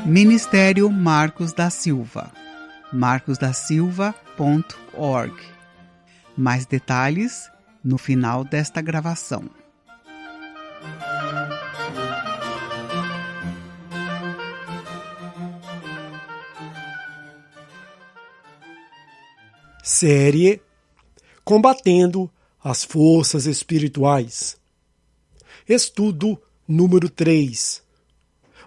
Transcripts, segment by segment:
Ministério Marcos da Silva, marcosdasilva.org. Mais detalhes no final desta gravação. Série Combatendo as Forças Espirituais. Estudo número 3.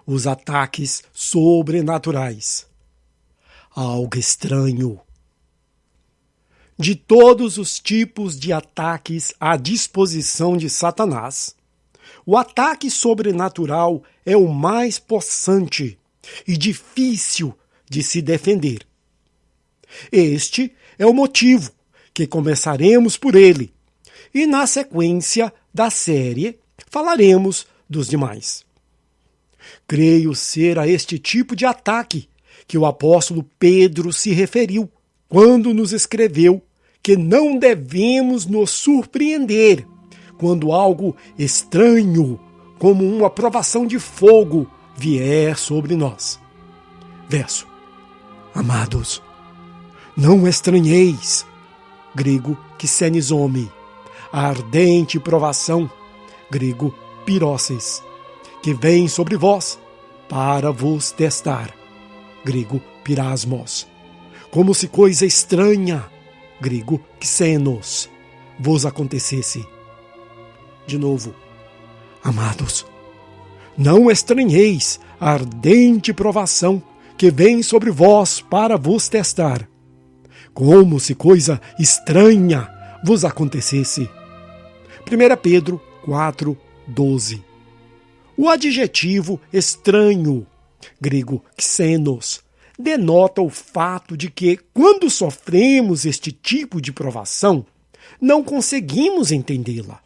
Os ataques sobrenaturais. Algo estranho. De todos os tipos de ataques à disposição de Satanás, o ataque sobrenatural é o mais possante e difícil de se defender. Este é o motivo que começaremos por ele, e na sequência da série falaremos dos demais. Creio ser a este tipo de ataque que o apóstolo Pedro se referiu quando nos escreveu que não devemos nos surpreender quando algo estranho, como uma provação de fogo, vier sobre nós. Verso: Amados, não estranheis, grego ksenizomi, a ardente provação, grego piroses, que vem sobre vós para vos testar, grego pirasmos, como se coisa estranha, grego xenos, vos acontecesse. De novo: Amados, não estranheis a ardente provação que vem sobre vós para vos testar, como se coisa estranha vos acontecesse. 1 Pedro 4:12. O adjetivo estranho, grego xenos, denota o fato de que, quando sofremos este tipo de provação, não conseguimos entendê-la.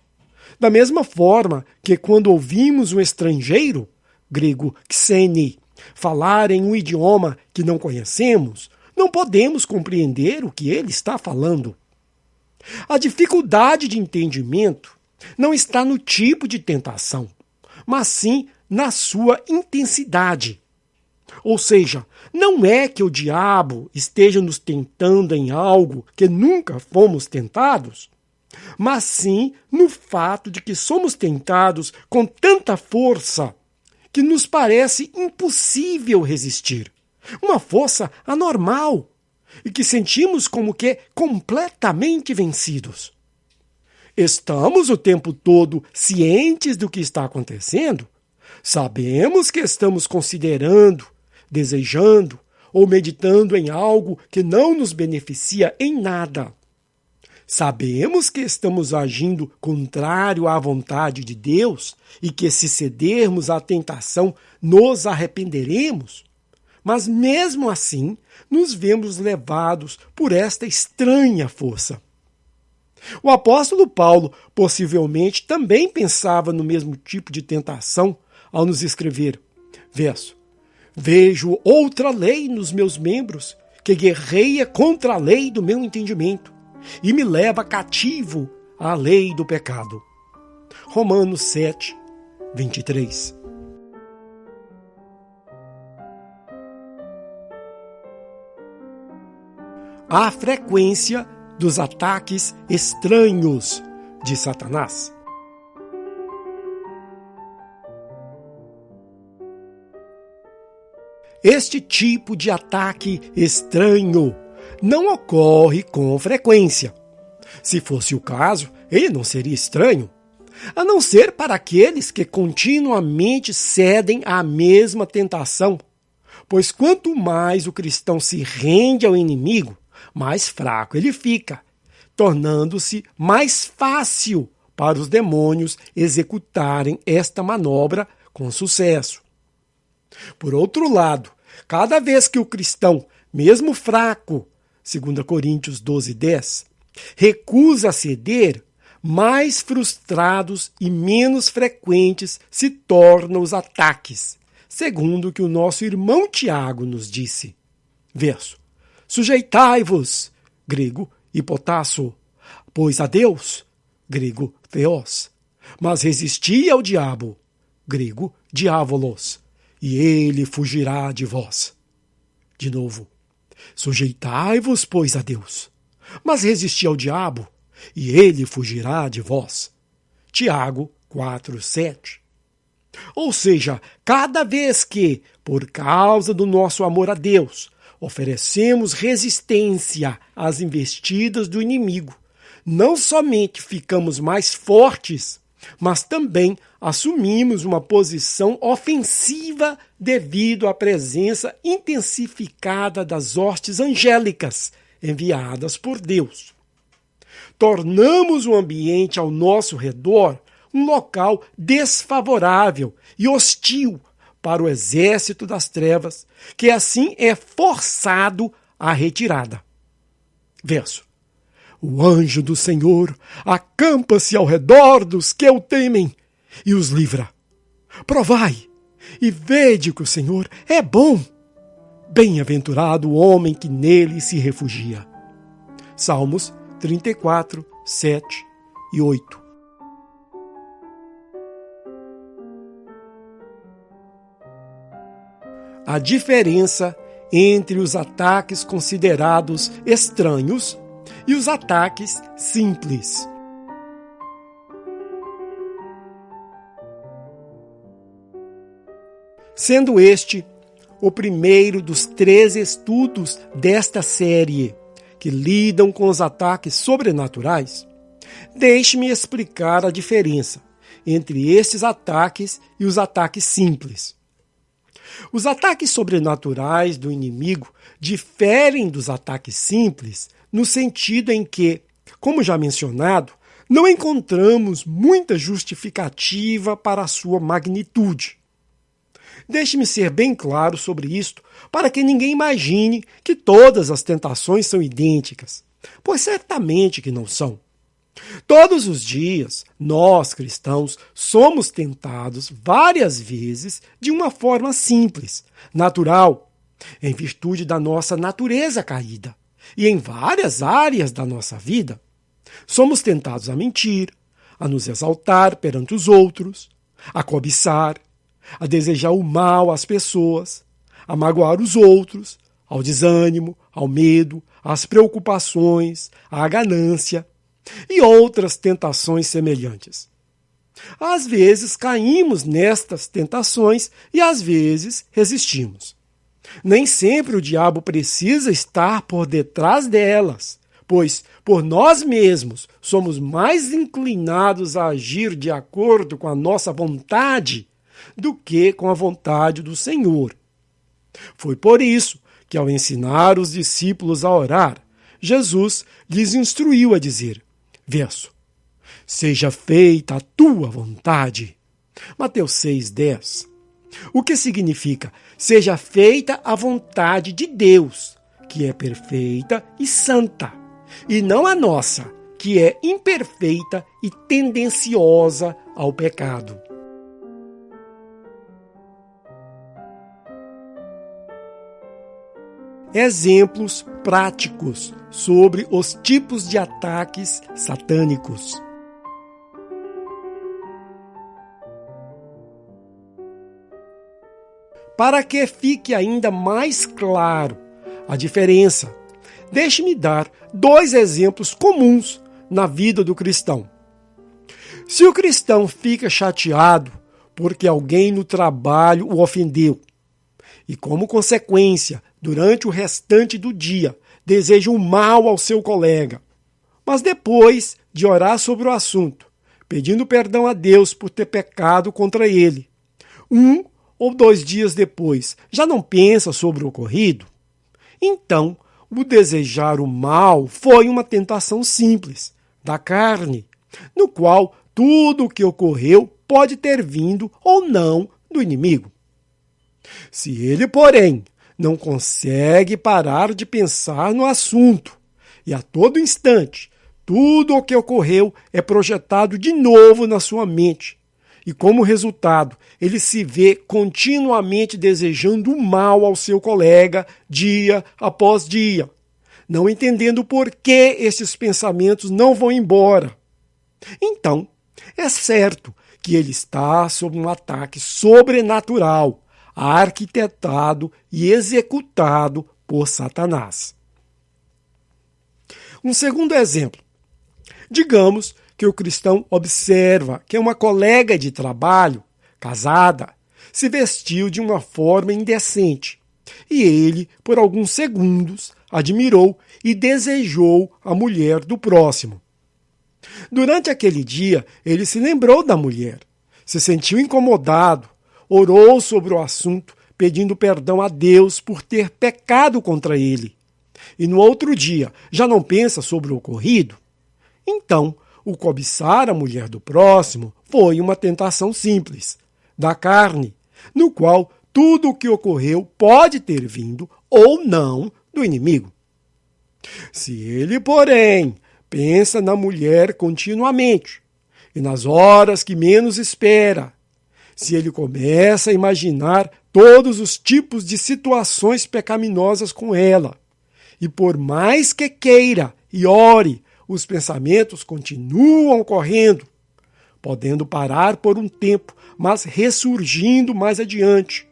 Da mesma forma que, quando ouvimos um estrangeiro, grego xeni, falar em um idioma que não conhecemos, não podemos compreender o que ele está falando. A dificuldade de entendimento não está no tipo de tentação, mas sim na sua intensidade. Ou seja, não é que o diabo esteja nos tentando em algo que nunca fomos tentados, mas sim no fato de que somos tentados com tanta força que nos parece impossível resistir. Uma força anormal, e que sentimos como que completamente vencidos. Estamos o tempo todo cientes do que está acontecendo? Sabemos que estamos considerando, desejando ou meditando em algo que não nos beneficia em nada. Sabemos que estamos agindo contrário à vontade de Deus e que, se cedermos à tentação, nos arrependeremos. Mas mesmo assim, nos vemos levados por esta estranha força. O apóstolo Paulo possivelmente também pensava no mesmo tipo de tentação ao nos escrever. Verso: Vejo outra lei nos meus membros, que guerreia contra a lei do meu entendimento, e me leva cativo à lei do pecado. Romanos 7, 23. A frequência dos ataques estranhos de Satanás. Este tipo de ataque estranho não ocorre com frequência. Se fosse o caso, ele não seria estranho, a não ser para aqueles que continuamente cedem à mesma tentação, pois quanto mais o cristão se rende ao inimigo, mais fraco ele fica, tornando-se mais fácil para os demônios executarem esta manobra com sucesso. Por outro lado, cada vez que o cristão, mesmo fraco, 2 Coríntios 12:10, recusa ceder, mais frustrados e menos frequentes se tornam os ataques, segundo o que o nosso irmão Tiago nos disse. Verso: Sujeitai-vos, grego hipotasso, pois a Deus, grego theos, mas resisti ao diabo, grego diabolos, e ele fugirá de vós. De novo, sujeitai-vos, pois, a Deus, mas resisti ao diabo, e ele fugirá de vós. Tiago 4:7. Ou seja, cada vez que, por causa do nosso amor a Deus, oferecemos resistência às investidas do inimigo, não somente ficamos mais fortes, mas também assumimos uma posição ofensiva devido à presença intensificada das hostes angélicas enviadas por Deus. Tornamos o ambiente ao nosso redor um local desfavorável e hostil para o exército das trevas, que assim é forçado à retirada. Verso: o anjo do Senhor acampa-se ao redor dos que o temem e os livra. Provai e vede que o Senhor é bom. Bem-aventurado o homem que nele se refugia. Salmos 34, 7 e 8. A diferença entre os ataques considerados estranhos e os ataques simples. Sendo este o primeiro dos 3 estudos desta série que lidam com os ataques sobrenaturais, deixe-me explicar a diferença entre estes ataques e os ataques simples. Os ataques sobrenaturais do inimigo diferem dos ataques simples no sentido em que, como já mencionado, não encontramos muita justificativa para a sua magnitude. Deixe-me ser bem claro sobre isto, para que ninguém imagine que todas as tentações são idênticas, pois certamente que não são. Todos os dias, nós, cristãos, somos tentados várias vezes de uma forma simples, natural, em virtude da nossa natureza caída, e em várias áreas da nossa vida. Somos tentados a mentir, a nos exaltar perante os outros, a cobiçar, a desejar o mal às pessoas, a magoar os outros, ao desânimo, ao medo, às preocupações, à ganância e outras tentações semelhantes. Às vezes caímos nestas tentações e às vezes resistimos. Nem sempre o diabo precisa estar por detrás delas, pois por nós mesmos somos mais inclinados a agir de acordo com a nossa vontade do que com a vontade do Senhor. Foi por isso que, ao ensinar os discípulos a orar, Jesus lhes instruiu a dizer, verso: seja feita a tua vontade. Mateus 6:10. O que significa: seja feita a vontade de Deus, que é perfeita e santa, e não a nossa, que é imperfeita e tendenciosa ao pecado. Exemplos práticos sobre os tipos de ataques satânicos. Para que fique ainda mais claro a diferença, deixe-me dar 2 exemplos comuns na vida do cristão. Se o cristão fica chateado porque alguém no trabalho o ofendeu, e como consequência, durante o restante do dia, deseja o mal ao seu colega, mas depois de orar sobre o assunto, pedindo perdão a Deus por ter pecado contra ele, 1 ou 2 dias depois, já não pensa sobre o ocorrido? Então, o desejar o mal foi uma tentação simples, da carne, no qual tudo o que ocorreu pode ter vindo ou não do inimigo. Se ele, porém, não consegue parar de pensar no assunto, e a todo instante, tudo o que ocorreu é projetado de novo na sua mente, e como resultado, ele se vê continuamente desejando o mal ao seu colega, dia após dia, não entendendo por que esses pensamentos não vão embora. Então, é certo que ele está sob um ataque sobrenatural, arquitetado e executado por Satanás. Um segundo exemplo. Digamos que o cristão observa que uma colega de trabalho, casada, se vestiu de uma forma indecente e ele, por alguns segundos, admirou e desejou a mulher do próximo. Durante aquele dia, ele se lembrou da mulher, se sentiu incomodado, orou sobre o assunto, pedindo perdão a Deus por ter pecado contra ele. E no outro dia, já não pensa sobre o ocorrido? Então, o cobiçar a mulher do próximo foi uma tentação simples, da carne, no qual tudo o que ocorreu pode ter vindo ou não do inimigo. Se ele, porém, pensa na mulher continuamente e nas horas que menos espera, se ele começa a imaginar todos os tipos de situações pecaminosas com ela, e por mais que queira e ore, os pensamentos continuam correndo, podendo parar por um tempo, mas ressurgindo mais adiante.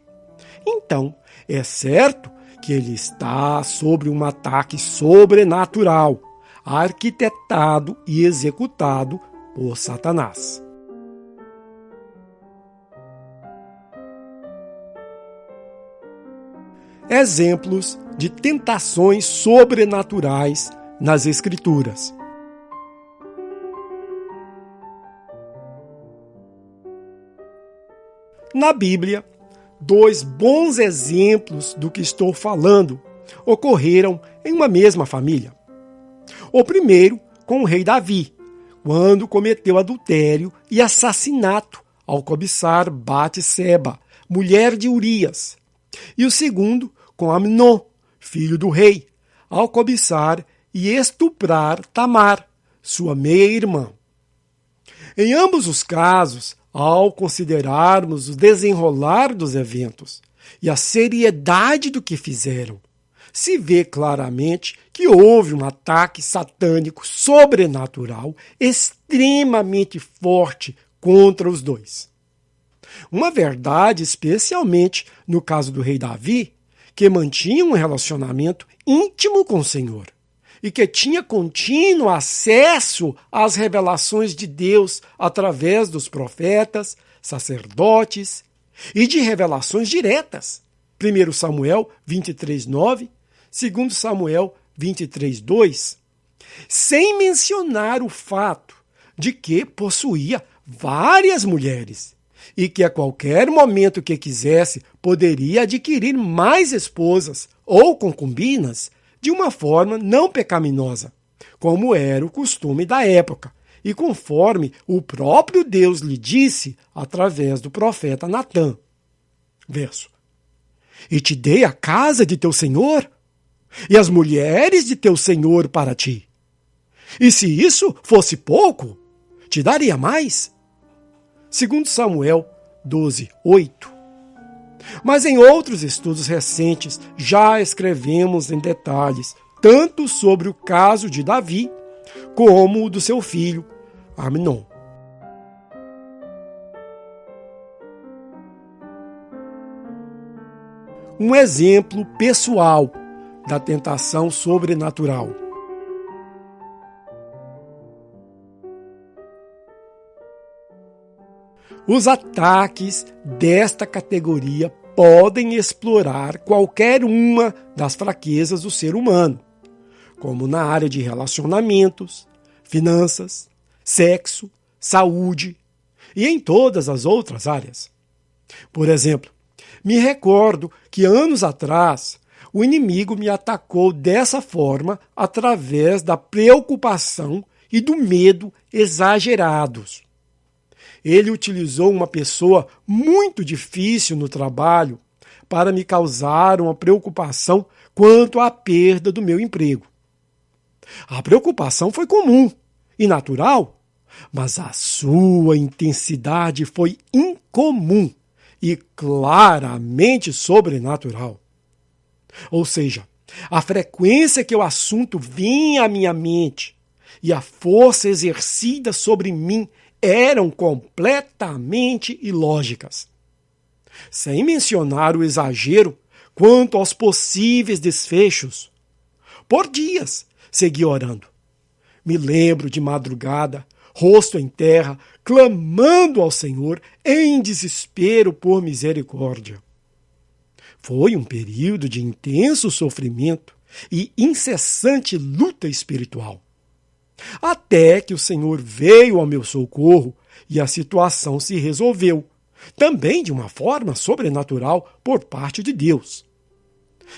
Então, é certo que ele está sobre um ataque sobrenatural, arquitetado e executado por Satanás. Exemplos de tentações sobrenaturais nas Escrituras. Na Bíblia, 2 bons exemplos do que estou falando ocorreram em uma mesma família. O primeiro com o rei Davi, quando cometeu adultério e assassinato ao cobiçar Batseba, mulher de Urias. E o segundo com Amnon, filho do rei, ao cobiçar e estuprar Tamar, sua meia-irmã. Em ambos os casos, ao considerarmos o desenrolar dos eventos e a seriedade do que fizeram, se vê claramente que houve um ataque satânico sobrenatural extremamente forte contra os dois. Uma verdade, especialmente no caso do rei Davi, que mantinha um relacionamento íntimo com o Senhor e que tinha contínuo acesso às revelações de Deus através dos profetas, sacerdotes e de revelações diretas. 1 Samuel 23:9, 2 Samuel 23:2, sem mencionar o fato de que possuía várias mulheres e que a qualquer momento que quisesse poderia adquirir mais esposas ou concubinas de uma forma não pecaminosa, como era o costume da época, e conforme o próprio Deus lhe disse através do profeta Natã. Verso: E te dei a casa de teu senhor, e as mulheres de teu senhor para ti. E se isso fosse pouco, te daria mais. 2 Samuel 12:8. Mas em outros estudos recentes já escrevemos em detalhes tanto sobre o caso de Davi como o do seu filho Amnon. Um exemplo pessoal da tentação sobrenatural. Os ataques desta categoria podem explorar qualquer uma das fraquezas do ser humano, como na área de relacionamentos, finanças, sexo, saúde e em todas as outras áreas. Por exemplo, me recordo que anos atrás o inimigo me atacou dessa forma através da preocupação e do medo exagerados. Ele utilizou uma pessoa muito difícil no trabalho para me causar uma preocupação quanto à perda do meu emprego. A preocupação foi comum e natural, mas a sua intensidade foi incomum e claramente sobrenatural. Ou seja, a frequência que o assunto vinha à minha mente e a força exercida sobre mim eram completamente ilógicas. sem mencionar o exagero quanto aos possíveis desfechos. Por dias segui orando. Me lembro de madrugada, rosto em terra, clamando ao Senhor em desespero por misericórdia. Foi um período de intenso sofrimento e incessante luta espiritual. Até que o Senhor veio ao meu socorro e a situação se resolveu, também de uma forma sobrenatural por parte de Deus.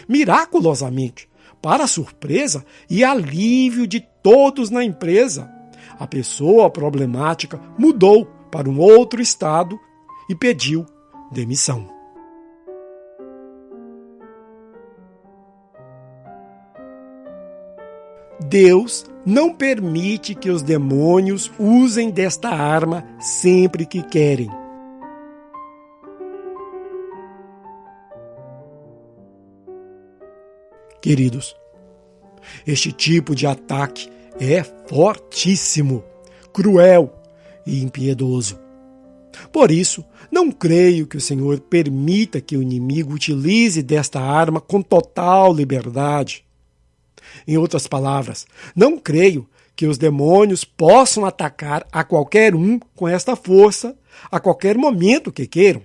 Miraculosamente, para surpresa e alívio de todos na empresa, a pessoa problemática mudou para um outro estado e pediu demissão. Deus não permite que os demônios usem desta arma sempre que querem. Queridos, este tipo de ataque é fortíssimo, cruel e impiedoso. Por isso, não creio que o Senhor permita que o inimigo utilize desta arma com total liberdade. Em outras palavras, não creio que os demônios possam atacar a qualquer um com esta força a qualquer momento que queiram.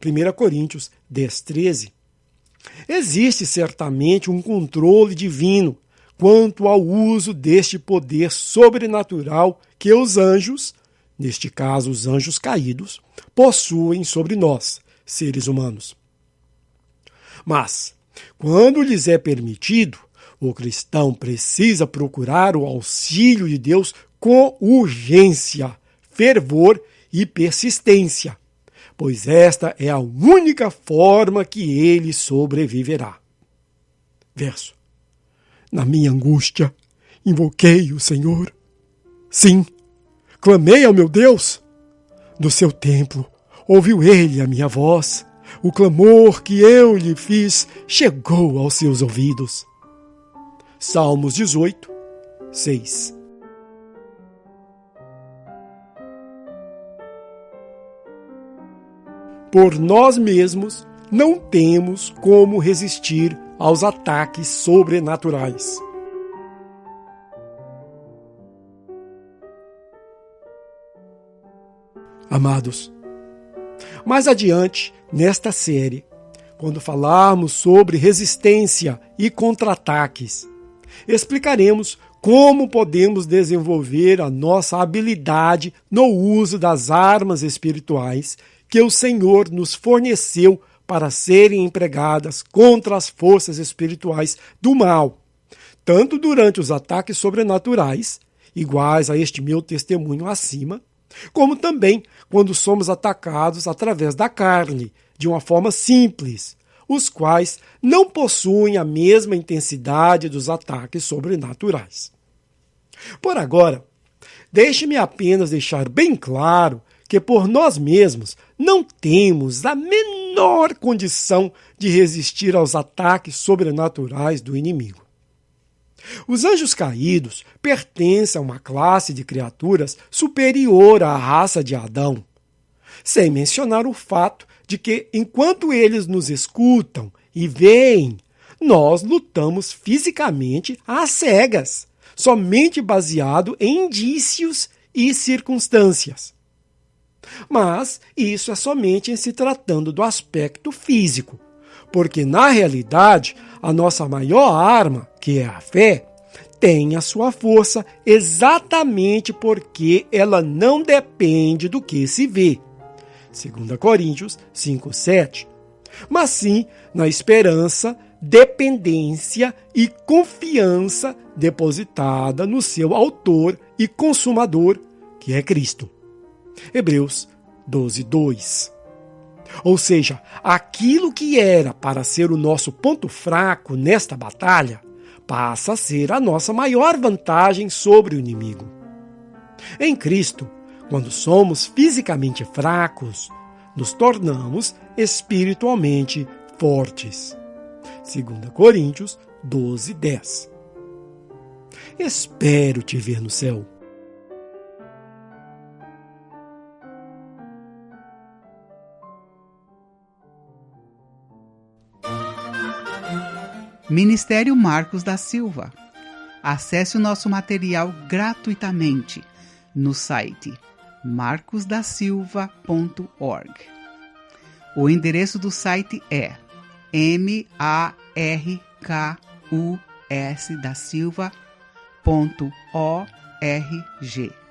1 Coríntios 10:13. Existe certamente um controle divino quanto ao uso deste poder sobrenatural que os anjos, neste caso os anjos caídos, possuem sobre nós, seres humanos. Mas, quando lhes é permitido, o cristão precisa procurar o auxílio de Deus com urgência, fervor e persistência, pois esta é a única forma que ele sobreviverá. Verso. Na minha angústia, invoquei o Senhor. Sim, clamei ao meu Deus. Do seu templo, ouviu ele a minha voz. O clamor que eu lhe fiz chegou aos seus ouvidos. Salmos 18, 6. Por nós mesmos, não temos como resistir aos ataques sobrenaturais. Amados, mais adiante, nesta série, quando falarmos sobre resistência e contra-ataques, explicaremos como podemos desenvolver a nossa habilidade no uso das armas espirituais que o Senhor nos forneceu para serem empregadas contra as forças espirituais do mal, tanto durante os ataques sobrenaturais, iguais a este meu testemunho acima, como também quando somos atacados através da carne, de uma forma simples, os quais não possuem a mesma intensidade dos ataques sobrenaturais. Por agora, deixe-me apenas deixar bem claro que por nós mesmos não temos a menor condição de resistir aos ataques sobrenaturais do inimigo. Os anjos caídos pertencem a uma classe de criaturas superior à raça de Adão, sem mencionar o fato de que, enquanto eles nos escutam e veem, nós lutamos fisicamente às cegas, somente baseado em indícios e circunstâncias. Mas isso é somente em se tratando do aspecto físico, porque na realidade a nossa maior arma, que é a fé, tem a sua força exatamente porque ela não depende do que se vê. 2 Coríntios 5:7. Mas sim na esperança, dependência e confiança depositada no seu autor e consumador, que é Cristo. Hebreus 12:2. Ou seja, aquilo que era para ser o nosso ponto fraco nesta batalha, passa a ser a nossa maior vantagem sobre o inimigo. Em Cristo, quando somos fisicamente fracos, nos tornamos espiritualmente fortes. 2 Coríntios 12:10. Espero te ver no céu. Ministério Marcos da Silva. Acesse o nosso material gratuitamente no site marcosdasilva.org. O endereço do site é markusdasilva.org.